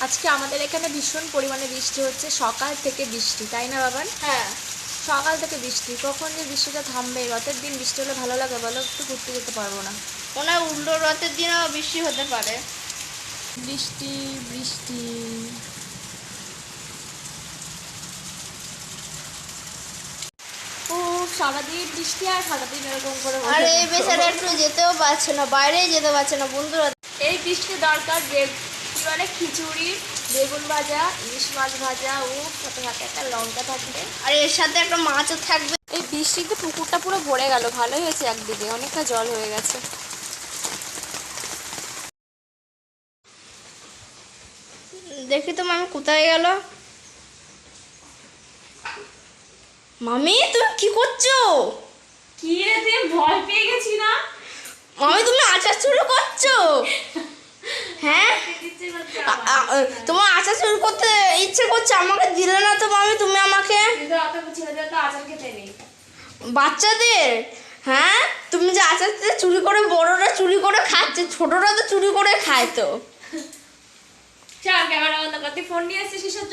আজকে আমাদের এখানে ভীষণ পরিমাণে বৃষ্টি হচ্ছে, সকাল থেকে বৃষ্টি, তাই না বাবান? হ্যাঁ, সকাল থেকে বৃষ্টি, কখন যে বৃষ্টিটা থামবে? রথের দিন বৃষ্টি হলে ভালো লাগে বলো? একটু ঘুরতে যেতে পারবো না। মনে হয় উল্টো রথের দিনেও বৃষ্টি হতে পারে। বৃষ্টি বৃষ্টি। ও সারাদিন বৃষ্টি আর সারাদিন এরকম করে বসে আর এই থাকবো। বেচারা একটু যেতেও পারছে না, বাইরেই যেতে পারছে না বন্ধুরা। এই বৃষ্টি দরকার কি বলে খিচুড়ি, বেগুন ভাজা, ইলিশ মাছ ভাজা, ও সাথে সাথে একটা লঙ্কা থাকবে। আর এর সাথে একটা মাছও থাকবে। এই বৃষ্টিতে পুকুরটা পুরো ভরে গেল, ভালোই হয়েছে, একদিকে অনেকটা জল হয়ে গেছে। দেখি তো মামি কোথায় গেল। মামি তুমি কি করছো? কি রে, তুই ভয় পেয়ে গেছি না? মামি তুমি আচার চুরি করছো? হ্যাঁ, তোমার আচার চুরি করতে ইচ্ছে করছে, আমাকে দিলে না তো মামি তুমি আমাকে। আচার খেতে নেই বাচ্চাদের, হ্যাঁ তুমি যে আচার চুরি করে, বড়রা চুরি করে খাচ্ছে, ছোটরা তো চুরি করে খায় তো। চল ক্যামেরা বন্ধ করতে, ফোন নিয়ে আসছিস।